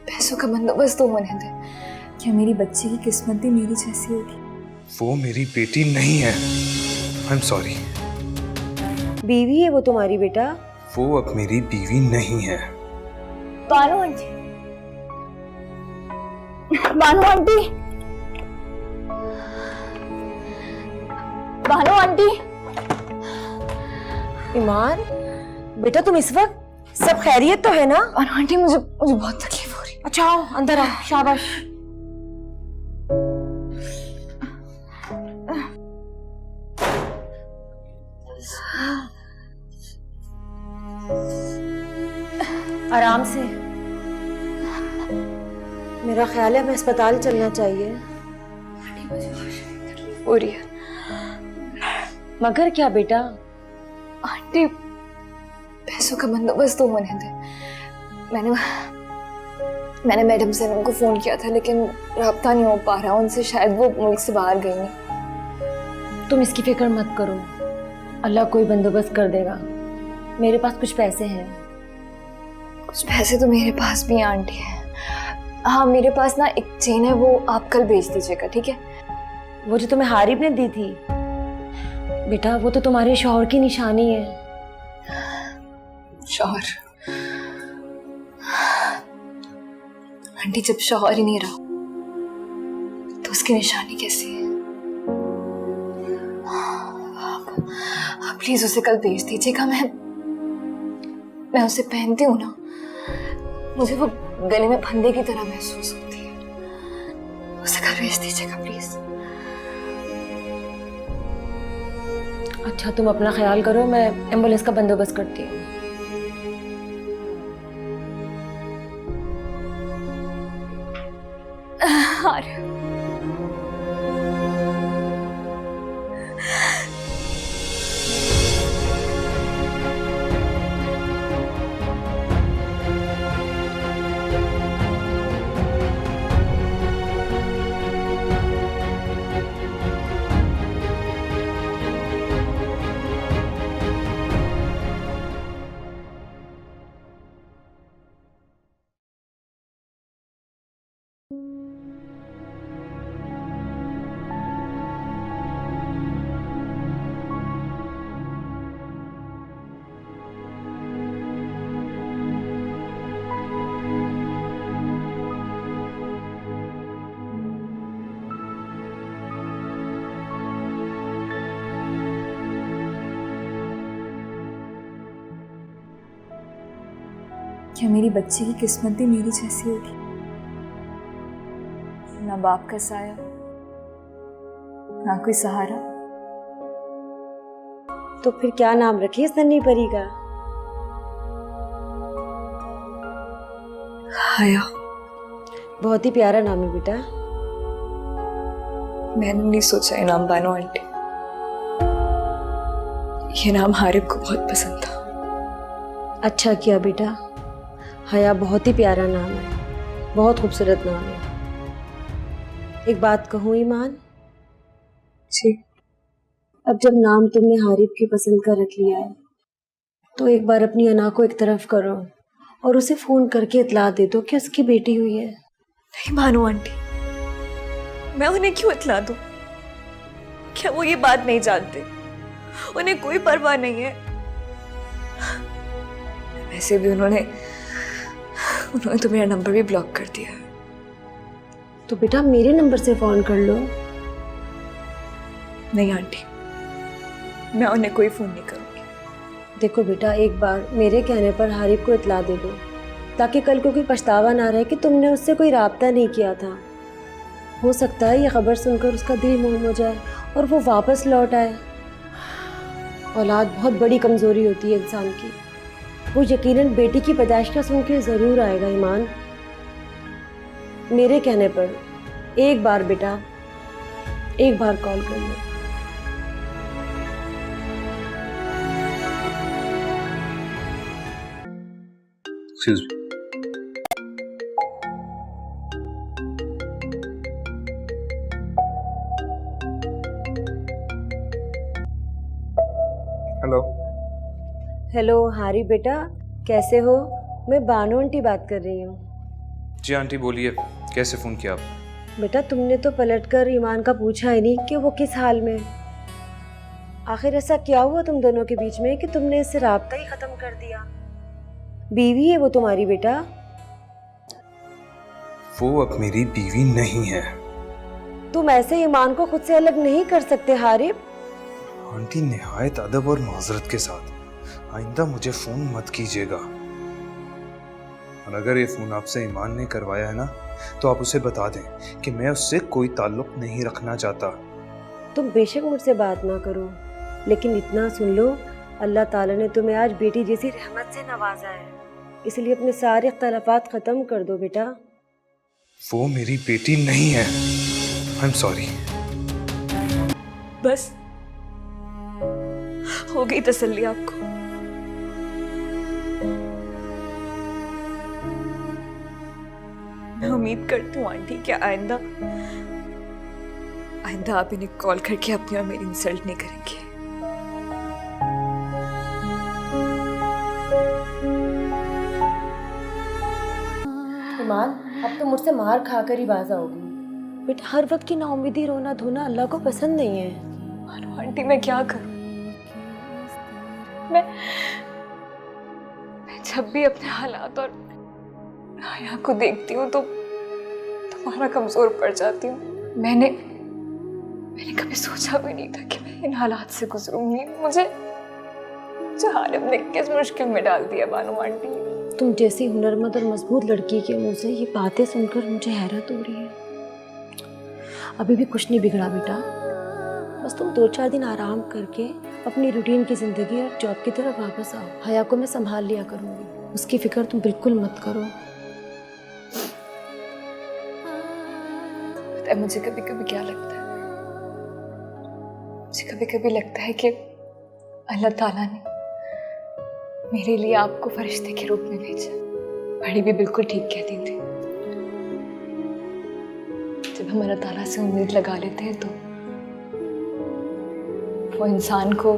पैसों का बंदोबस्त तो होने दे। क्या मेरी बच्ची की किस्मत भी मेरी जैसी होगी? वो मेरी बेटी नहीं है। I am sorry. बीवी है वो तुम्हारी बेटा। वो अब मेरी बीवी नहीं है। Bano aunty, Bano aunty, Bano aunty. Iman बेटा तुम इस वक्त सब खैरियत तो है ना? बानो आंटी, मुझे बहुत तकलीफ हो रही है। अच्छा आओ अंदर आओ, शाबाश। आराम से। मेरा ख्याल है हमें अस्पताल चलना चाहिए। मुझे तकलीफ हो रही है। मगर क्या बेटा? आंटी, पैसों का बंदोबस्त तो होने दे। मैंने मैडम से उनको फोन किया था, लेकिन राब्ता नहीं हो पा रहा उनसे। शायद वो मुल्क से बाहर गई नहीं। तुम इसकी फिक्र मत करो, अल्लाह कोई बंदोबस्त कर देगा। मेरे पास कुछ पैसे हैं। कुछ पैसे तो मेरे पास भी हैं आंटी। हाँ, मेरे पास ना एक चेन है, वो आप कल भेज दीजिएगा, ठीक है? वो जो तुम्हें हारिब ने दी थी बेटा, वो तो तुम्हारे शौहर की निशानी है। शौहर? आंटी, जब शौहर ही नहीं रहा तो उसकी निशानी कैसी है? आप प्लीज उसे कल भेज दीजिएगा। मैं उसे पहनती हूँ ना, मुझे वो गले में फंदे की तरह महसूस होती है। उसे कल भेज दीजिएगा प्लीज। अच्छा तुम अपना ख्याल करो, मैं एम्बुलेंस का बंदोबस्त करती हूँ। क्या मेरी बच्ची की किस्मत भी मेरी जैसी होगी? ना बाप का साया, ना कोई सहारा। तो फिर क्या नाम रखिए सन्नी परी का? हया। बहुत ही प्यारा नाम है बेटा। मैंने नहीं सोचा ये नाम, बानो आंटी। ये नाम हारिब को बहुत पसंद था। अच्छा किया बेटा, हया बहुत ही प्यारा नाम है, बहुत खूबसूरत नाम है। एक बात कहूँ ईमान? जी। अब जब नाम तुमने हारिब की पसंद का रख लिया है, तो एक बार अपनी अना को एक तरफ करो और उसे फोन करके इतला दे दो कि उसकी बेटी हुई है। नहीं बानो आंटी, मैं उन्हें क्यों इतला दूं? क्या वो ये बात नहीं जानते? उन्हें कोई परवाह नहीं है। वैसे भी उन्होंने तो मेरा नंबर भी ब्लॉक कर दिया है। तो बेटा मेरे नंबर से फोन कर लो। नहीं आंटी, मैं उन्हें कोई फोन नहीं करूंगी। देखो बेटा, एक बार मेरे कहने पर हारिब को इतला दे दो, ताकि कल को कोई पछतावा ना रहे कि तुमने उससे कोई राब्ता नहीं किया था। हो सकता है ये खबर सुनकर उसका दिल मोम हो जाए और वो वापस लौट आए। औलाद बहुत बड़ी कमज़ोरी होती है इंसान की। वो यकीनन बेटी की पैदाइश का सुन के ज़रूर आएगा ईमान। मेरे कहने पर एक बार बेटा, एक बार कॉल कर लो। Excuse me. हेलो। हेलो हारी बेटा, कैसे हो? मैं बानो आंटी बात कर रही हूँ। जी आंटी बोलिए, कैसे फ़ोन किया आप? बेटा तुमने तो पलटकर ईमान का पूछा ही नहीं कि वो किस हाल में। आखिर ऐसा क्या हुआ तुम दोनों के बीच में कि तुमने इससे राब्ता ही खत्म कर दिया? बीवी है वो तुम्हारी बेटा। वो अब मेरी बीवी नहीं है। तुम ऐसे ईमान को खुद से अलग नहीं कर सकते हारिब। आंटी निहायत अदब और माजरत के साथ, आइंदा मुझे फ़ोन मत कीजिएगा। और अगर ये फ़ोन आपसे ईमान ने करवाया है ना, तो आप उसे बता दें कि मैं उससे कोई ताल्लुक नहीं रखना चाहता। तुम बेशक मुझसे बात ना करो, लेकिन इतना सुन लो, अल्लाह ताला ने तुम्हें आज बेटी जैसी रहमत से नवाजा है, इसलिए अपने सारे इख्तलाफात ख़त्म कर दो बेटा। वो मेरी बेटी नहीं है। I am sorry. बस हो गई तसल्ली आपको? मैं उम्मीद करती हूँ आंटी कि आइंदा आप इन्हें कॉल करके अपनी और मेरी इंसल्ट नहीं करेंगे। ईमान, अब तो मुझसे मार खाकर ही बाज आओगी। बेटा हर वक्त की नाउम्मीदी रोना धोना अल्लाह को पसंद नहीं है। अनु आंटी मैं क्या करूं? मैं जब भी अपने हालात और हाया को देखती हूँ तो तुम्हारा कमजोर पड़ जाती हूँ। मैंने कभी सोचा भी नहीं था कि मैं इन हालात से गुजरूंगी। मुझे हारिब ने किस मुश्किल में डाल दिया बानो आंटी। तुम जैसी हुनरमंद और मजबूत लड़की के मुंह से ये बातें सुनकर मुझे हैरत हो रही है। अभी भी कुछ नहीं बिगड़ा बेटा, बस तुम 2-4 दिन आराम करके अपनी रूटीन की जिंदगी और जॉब की तरफ वापस आओ। हया को मैं संभाल लिया करूंगी, उसकी फिक्र तुम बिल्कुल मत करो। पता है मुझे कभी कभी क्या लगता है? मुझे कभी कभी लगता है कि अल्लाह ताला ने मेरे लिए आपको फरिश्ते के रूप में भेजा। बड़ी भी बिल्कुल ठीक कहती थी, जब हम अल्लाह ताला से उम्मीद लगा लेते हैं तो वो इंसान को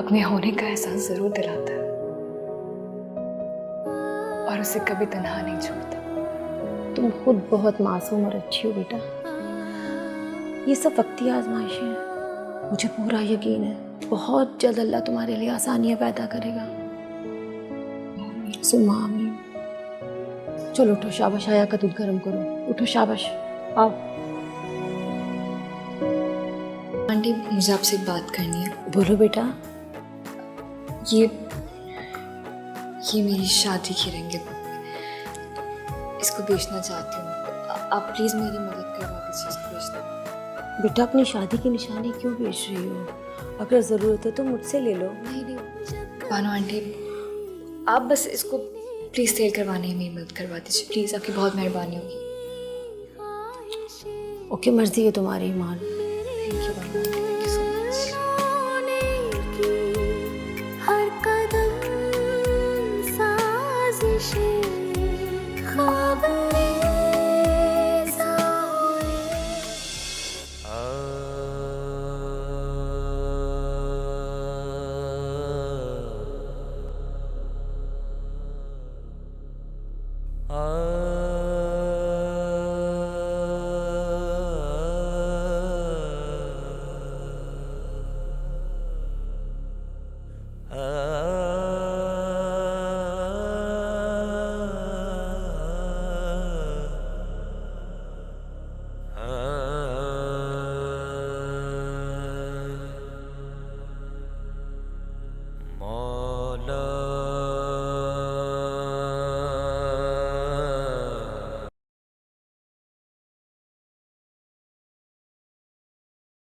अपने होने का एहसास जरूर दिलाता है और उसे कभी तन्हा नहीं छोड़ता। तुम खुद बहुत मासूम और अच्छी हो बेटा। ये सब वक्ती आजमाइशें हैं। मुझे पूरा यकीन है बहुत जल्द अल्लाह तुम्हारे लिए आसानियां पैदा करेगा। सुम्मा आमीन। चलो उठो, शाबाश, हया का दूध गर्म करो। उठो, शाबाश, आओ। आंटी मुझे आपसे एक बात करनी है। बोलो बेटा। ये मेरी शादी की रिंग है, इसको बेचना चाहती हूँ। आप प्लीज मेरी मदद करवा दीजिए इसको बेचना। बेटा अपनी शादी की निशानी क्यों बेच रही हो? अगर ज़रूरत है तो मुझसे ले लो। नहीं बानो आंटी, आप बस इसको प्लीज सेल करवाने में मेरी मदद करवा दीजिए प्लीज, आपकी बहुत मेहरबानी होगी। ओके, मर्जी है तुम्हारी Iman. Thank you Bano aunty, thank you so much. हर कदम साजिशें ख्वाब आ